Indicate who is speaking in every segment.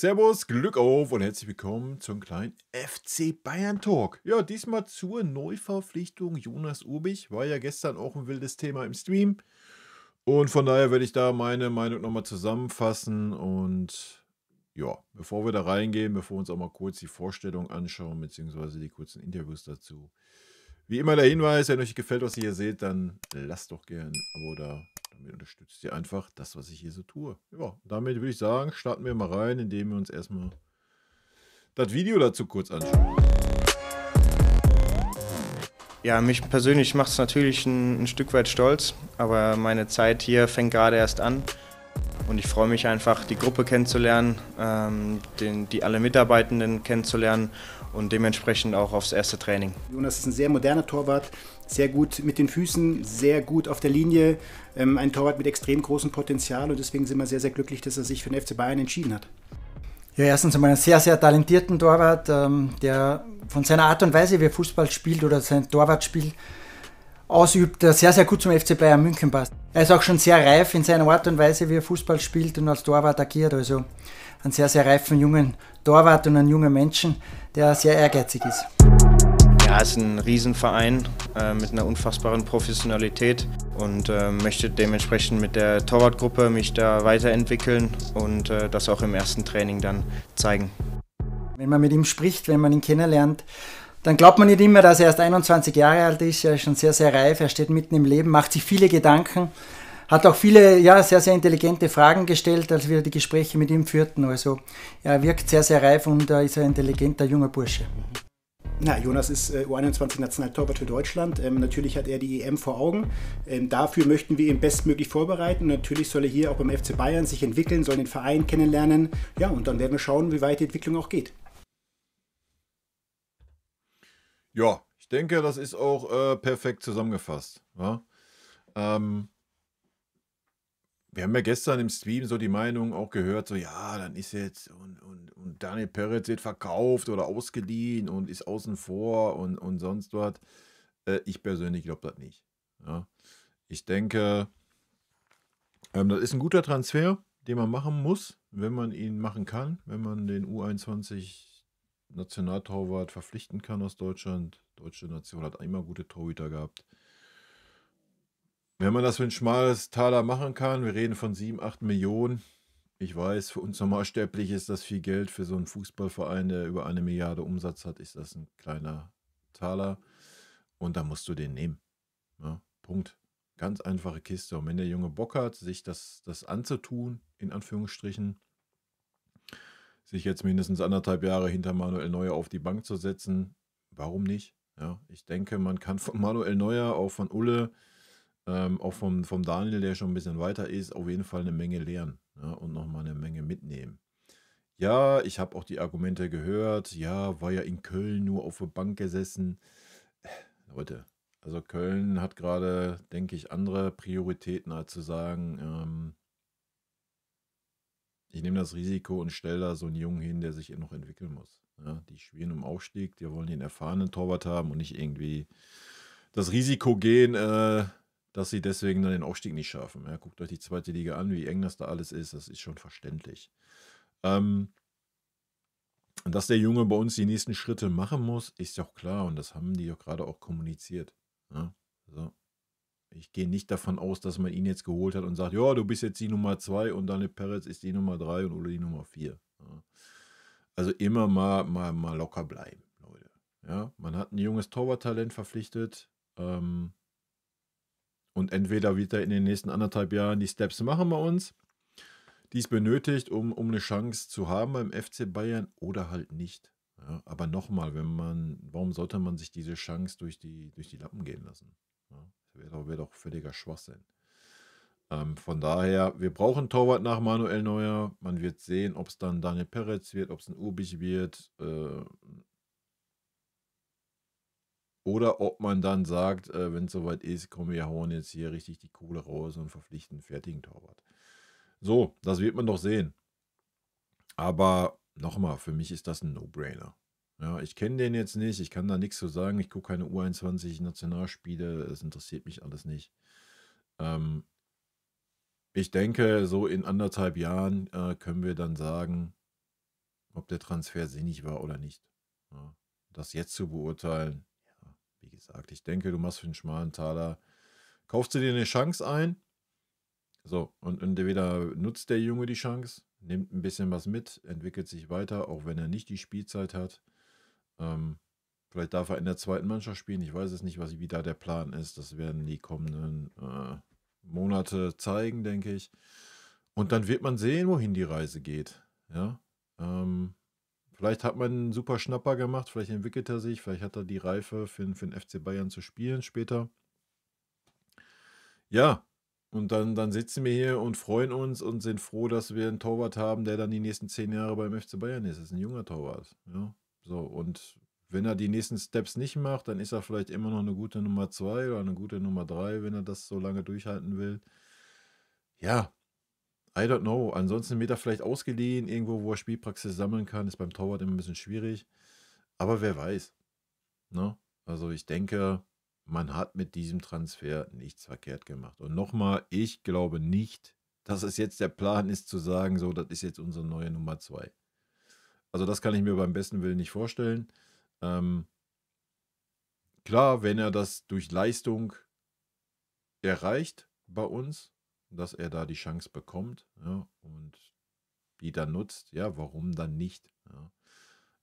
Speaker 1: Servus, Glück auf und herzlich willkommen zum kleinen FC Bayern Talk. Ja, diesmal zur Neuverpflichtung Jonas Urbich. War ja gestern auch ein wildes Thema im Stream. Und von daher werde ich da meine Meinung nochmal zusammenfassen. Und ja, bevor wir da reingehen, bevor wir uns auch mal kurz die Vorstellung anschauen, beziehungsweise die kurzen Interviews dazu. Wie immer der Hinweis, wenn euch gefällt, was ihr hier seht, dann lasst doch gerne ein Abo da. Damit unterstützt ihr einfach das, was ich hier so tue. Ja, damit würde ich sagen, starten wir mal rein, indem wir uns erstmal das Video dazu kurz anschauen.
Speaker 2: Ja, mich persönlich macht es natürlich ein Stück weit stolz, aber meine Zeit hier fängt gerade erst an und ich freue mich einfach, die Gruppe kennenzulernen, die alle Mitarbeitenden kennenzulernen und dementsprechend auch aufs erste Training.
Speaker 3: Jonas ist ein sehr moderner Torwart, sehr gut mit den Füßen, sehr gut auf der Linie, ein Torwart mit extrem großem Potenzial und deswegen sind wir sehr, sehr glücklich, dass er sich für den FC Bayern entschieden hat. Ja, erstens einmal einen sehr, sehr talentierten Torwart, der von seiner Art und Weise, wie er Fußball spielt oder sein Torwartspiel ausübt, sehr, sehr gut zum FC Bayern München passt. Er ist auch schon sehr reif in seiner Art und Weise, wie er Fußball spielt und als Torwart agiert, also einen sehr, sehr reifen jungen Torwart und einen jungen Menschen, der sehr ehrgeizig ist.
Speaker 2: Ja, es ist ein Riesenverein mit einer unfassbaren Professionalität und möchte dementsprechend mit der Torwartgruppe mich da weiterentwickeln und das auch im ersten Training dann zeigen.
Speaker 3: Wenn man mit ihm spricht, wenn man ihn kennenlernt, dann glaubt man nicht immer, dass er erst 21 Jahre alt ist. Er ist schon sehr, sehr reif, er steht mitten im Leben, macht sich viele Gedanken, hat auch viele sehr, sehr intelligente Fragen gestellt, als wir die Gespräche mit ihm führten. Also er wirkt sehr, sehr reif und ist ein intelligenter junger Bursche. Na, Jonas ist U21-Nationaltorwart für Deutschland. Natürlich hat er die EM vor Augen. Dafür möchten wir ihn bestmöglich vorbereiten. Natürlich soll er hier auch beim FC Bayern sich entwickeln, soll den Verein kennenlernen. Ja, und dann werden wir schauen, wie weit die Entwicklung auch geht.
Speaker 1: Ja, ich denke, das ist auch perfekt zusammengefasst. Ja? Wir haben ja gestern im Stream so die Meinung auch gehört, so ja, dann ist jetzt und Daniel Peretz wird verkauft oder ausgeliehen und ist außen vor und sonst was. Ich persönlich glaube das nicht. Ja? Ich denke, das ist ein guter Transfer, den man machen muss, wenn man ihn machen kann, wenn man den U21 Nationaltorwart verpflichten kann aus Deutschland. Deutsche Nation hat immer gute Torhüter gehabt. Wenn man das für ein schmales Taler machen kann, wir reden von 7, 8 Millionen. Ich weiß, für uns Normalsterbliche ist das viel Geld. Für so einen Fußballverein, der über 1 Milliarde Umsatz hat, ist das ein kleiner Taler. Und da musst du den nehmen. Ja, Punkt. Ganz einfache Kiste. Und wenn der Junge Bock hat, sich das anzutun, in Anführungsstrichen, sich jetzt mindestens 1,5 Jahre hinter Manuel Neuer auf die Bank zu setzen, warum nicht? Ja, ich denke, man kann von Manuel Neuer, auch von Ulle, auch vom Daniel, der schon ein bisschen weiter ist, auf jeden Fall eine Menge lernen, ja, und nochmal eine Menge mitnehmen. Ja, ich habe auch die Argumente gehört, ja, war ja in Köln nur auf der Bank gesessen. Leute, also Köln hat gerade, denke ich, andere Prioritäten, als zu sagen, ich nehme das Risiko und stelle da so einen Jungen hin, der sich noch entwickeln muss. Ja, die spielen um Aufstieg, die wollen den erfahrenen Torwart haben und nicht irgendwie das Risiko gehen, dass sie deswegen dann den Aufstieg nicht schaffen. Ja, guckt euch die zweite Liga an, wie eng das da alles ist, das ist schon verständlich. Dass der Junge bei uns die nächsten Schritte machen muss, ist doch klar und das haben die doch gerade auch kommuniziert. Ja, so. Ich gehe nicht davon aus, dass man ihn jetzt geholt hat und sagt, ja, du bist jetzt die Nummer 2 und Daniel Peretz ist die Nummer 3 und Ulle die Nummer 4. Ja. Also immer mal locker bleiben, Leute. Ja, man hat ein junges Torwarttalent verpflichtet, und entweder wird er in den nächsten 1,5 Jahren die Steps machen bei uns, die es benötigt, um eine Chance zu haben beim FC Bayern oder halt nicht. Ja, aber nochmal, warum sollte man sich diese Chance durch die Lappen gehen lassen? Ja, das wäre doch völliger Schwachsinn. Von daher, wir brauchen Torwart nach Manuel Neuer. Man wird sehen, ob es dann Daniel Peretz wird, ob es ein Urbich wird. Oder ob man dann sagt, wenn es soweit ist, komm, wir hauen jetzt hier richtig die Kohle raus und verpflichten einen fertigen Torwart. So, das wird man doch sehen. Aber nochmal, für mich ist das ein No-Brainer. Ja, ich kenne den jetzt nicht, ich kann da nichts zu sagen. Ich gucke keine U21-Nationalspiele, es interessiert mich alles nicht. Ich denke, so in 1,5 Jahren können wir dann sagen, ob der Transfer sinnig war oder nicht. Ja, das jetzt zu beurteilen, ja, wie gesagt, ich denke, du machst für einen schmalen Taler, kaufst du dir eine Chance ein, so, und entweder nutzt der Junge die Chance, nimmt ein bisschen was mit, entwickelt sich weiter, auch wenn er nicht die Spielzeit hat. Vielleicht darf er in der zweiten Mannschaft spielen, ich weiß es nicht, wie da der Plan ist. Das werden die kommenden Monate zeigen, denke ich. Und dann wird man sehen, wohin die Reise geht. Ja. Vielleicht hat man einen super Schnapper gemacht, vielleicht entwickelt er sich, vielleicht hat er die Reife für den FC Bayern zu spielen später. Ja, und dann sitzen wir hier und freuen uns und sind froh, dass wir einen Torwart haben, der dann die nächsten 10 Jahre beim FC Bayern ist. Das ist ein junger Torwart. Ja. So, und wenn er die nächsten Steps nicht macht, dann ist er vielleicht immer noch eine gute Nummer 2 oder eine gute Nummer 3, wenn er das so lange durchhalten will. Ja, I don't know. Ansonsten wird er vielleicht ausgeliehen, irgendwo, wo er Spielpraxis sammeln kann. Ist beim Torwart immer ein bisschen schwierig. Aber wer weiß. Ne? Also ich denke, man hat mit diesem Transfer nichts verkehrt gemacht. Und nochmal, ich glaube nicht, dass es jetzt der Plan ist zu sagen, so, das ist jetzt unsere neue Nummer 2. Also das kann ich mir beim besten Willen nicht vorstellen. Klar, wenn er das durch Leistung erreicht bei uns, dass er da die Chance bekommt, ja, und die dann nutzt, ja, warum dann nicht? Ja.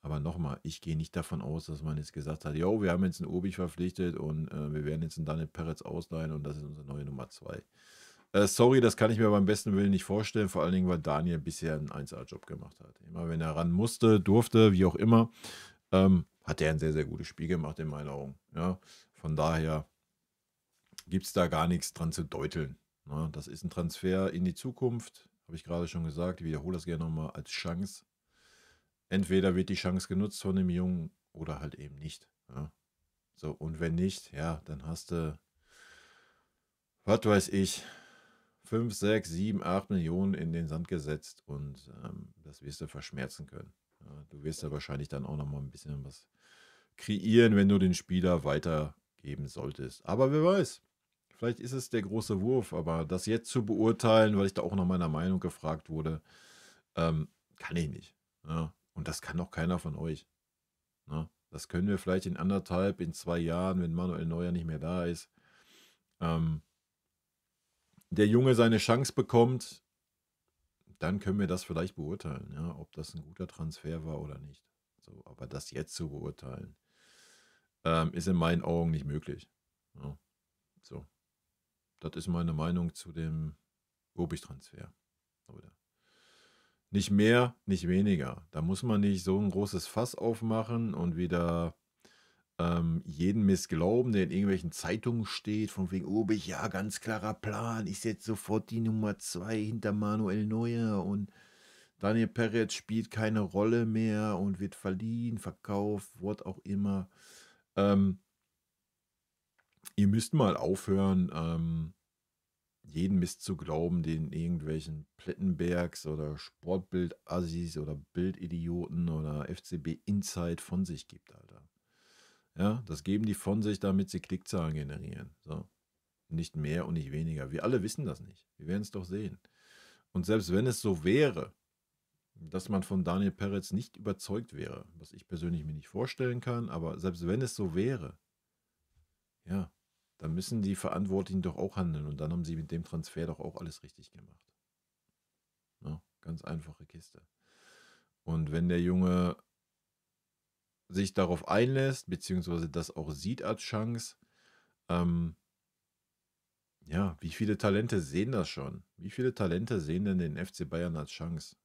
Speaker 1: Aber nochmal, ich gehe nicht davon aus, dass man jetzt gesagt hat, jo, wir haben jetzt einen Obich verpflichtet und wir werden jetzt einen Daniel Peretz ausleihen und das ist unsere neue Nummer 2. Sorry, das kann ich mir beim besten Willen nicht vorstellen, vor allen Dingen, weil Daniel bisher einen 1A-Job gemacht hat. Immer wenn er ran musste, durfte, wie auch immer, hat er ein sehr, sehr gutes Spiel gemacht in meinen Augen. Ja, von daher gibt es da gar nichts dran zu deuteln. Ne? Das ist ein Transfer in die Zukunft, habe ich gerade schon gesagt. Ich wiederhole das gerne nochmal als Chance. Entweder wird die Chance genutzt von dem Jungen oder halt eben nicht. Ja. So, und wenn nicht, ja, dann hast du, was weiß ich, 5, 6, 7, 8 Millionen in den Sand gesetzt und das wirst du verschmerzen können. Ja, du wirst ja wahrscheinlich dann auch nochmal ein bisschen was kreieren, wenn du den Spieler weitergeben solltest. Aber wer weiß, vielleicht ist es der große Wurf, aber das jetzt zu beurteilen, weil ich da auch nach meiner Meinung gefragt wurde, kann ich nicht. Ja. Und das kann auch keiner von euch. Ne? Das können wir vielleicht in 1,5, in 2 Jahren, wenn Manuel Neuer nicht mehr da ist, der Junge seine Chance bekommt, dann können wir das vielleicht beurteilen, ja, ob das ein guter Transfer war oder nicht. So, aber das jetzt zu beurteilen, ist in meinen Augen nicht möglich. Ja. So. Das ist meine Meinung zu dem Obich-Transfer. Oder? Nicht mehr, nicht weniger. Da muss man nicht so ein großes Fass aufmachen und wieder jeden Mist glauben, der in irgendwelchen Zeitungen steht, von wegen Obich, ja, ganz klarer Plan, ich setze sofort die Nummer 2 hinter Manuel Neuer und Daniel Peretz spielt keine Rolle mehr und wird verliehen, verkauft, was auch immer. Ihr müsst mal aufhören, jeden Mist zu glauben, den irgendwelchen Plettenbergs oder Sportbild-Assis oder Bildidioten oder FCB Insight von sich gibt, Alter. Ja, das geben die von sich, damit sie Klickzahlen generieren. So. Nicht mehr und nicht weniger. Wir alle wissen das nicht. Wir werden es doch sehen. Und selbst wenn es so wäre, dass man von Daniel Peretz nicht überzeugt wäre, was ich persönlich mir nicht vorstellen kann, aber selbst wenn es so wäre, ja, dann müssen die Verantwortlichen doch auch handeln und dann haben sie mit dem Transfer doch auch alles richtig gemacht. Ja, ganz einfache Kiste. Und wenn der Junge sich darauf einlässt, beziehungsweise das auch sieht als Chance, ja, wie viele Talente sehen das schon? Wie viele Talente sehen denn den FC Bayern als Chance?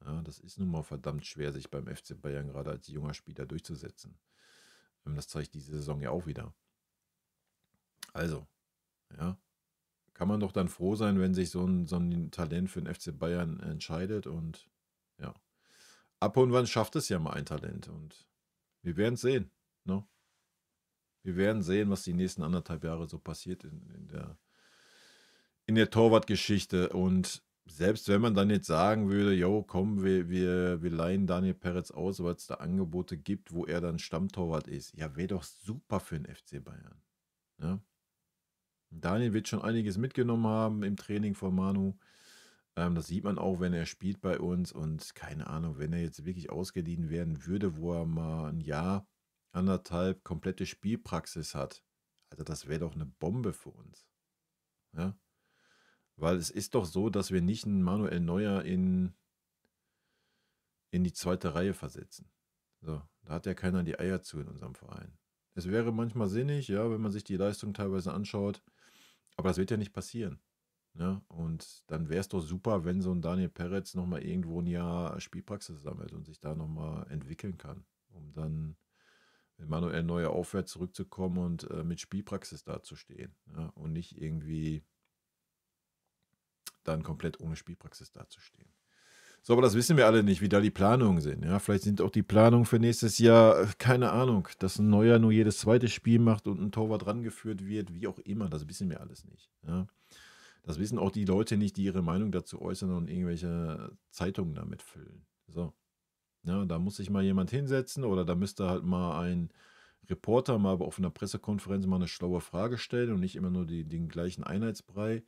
Speaker 1: Ja, das ist nun mal verdammt schwer, sich beim FC Bayern gerade als junger Spieler durchzusetzen. Das zeigt diese Saison ja auch wieder. Also, ja, kann man doch dann froh sein, wenn sich so ein Talent für den FC Bayern entscheidet und ja, ab und wann schafft es ja mal ein Talent und wir werden es sehen. Ne? Wir werden sehen, was die nächsten 1,5 Jahre so passiert in der Torwartgeschichte. Und selbst wenn man dann jetzt sagen würde, jo, komm, wir leihen Daniel Peretz aus, weil es da Angebote gibt, wo er dann Stammtorwart ist. Ja, wäre doch super für den FC Bayern. Ja? Daniel wird schon einiges mitgenommen haben im Training von Manu. Das sieht man auch, wenn er spielt bei uns und keine Ahnung, wenn er jetzt wirklich ausgeliehen werden würde, wo er mal ein Jahr, anderthalb komplette Spielpraxis hat. Also das wäre doch eine Bombe für uns. Ja? Weil es ist doch so, dass wir nicht einen Manuel Neuer in die zweite Reihe versetzen. So, da hat ja keiner die Eier zu in unserem Verein. Es wäre manchmal sinnig, ja, wenn man sich die Leistung teilweise anschaut, aber das wird ja nicht passieren. Ja, und dann wäre es doch super, wenn so ein Daniel Peretz nochmal irgendwo ein Jahr Spielpraxis sammelt und sich da nochmal entwickeln kann, um dann mit Manuel Neuer aufwärts zurückzukommen und mit Spielpraxis dazustehen. Ja, und nicht irgendwie dann komplett ohne Spielpraxis dazustehen. So, aber das wissen wir alle nicht, wie da die Planungen sind. Ja, vielleicht sind auch die Planungen für nächstes Jahr, keine Ahnung, dass ein Neuer nur jedes zweite Spiel macht und ein Torwart rangeführt wird, wie auch immer. Das wissen wir alles nicht. Ja. Das wissen auch die Leute nicht, die ihre Meinung dazu äußern und irgendwelche Zeitungen damit füllen. So. Ja, da muss sich mal jemand hinsetzen oder da müsste halt mal ein Reporter mal auf einer Pressekonferenz mal eine schlaue Frage stellen und nicht immer nur den gleichen Einheitsbrei.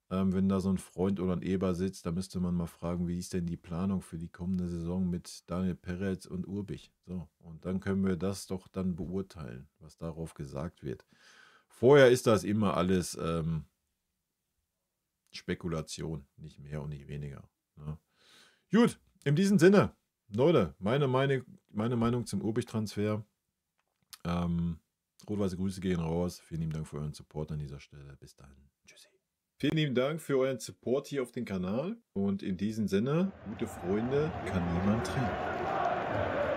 Speaker 1: Wenn da so ein Freund oder ein Eber sitzt, da müsste man mal fragen, wie ist denn die Planung für die kommende Saison mit Daniel Peretz und Urbich? So, und dann können wir das doch dann beurteilen, was darauf gesagt wird. Vorher ist das immer alles Spekulation, nicht mehr und nicht weniger. Ja. Gut, in diesem Sinne, Leute, meine Meinung zum Urbich-Transfer. Rot-weiße Grüße gehen raus. Vielen lieben Dank für euren Support an dieser Stelle. Bis dann. Tschüssi. Vielen lieben Dank für euren Support hier auf dem Kanal. Und in diesem Sinne, gute Freunde kann niemand trennen.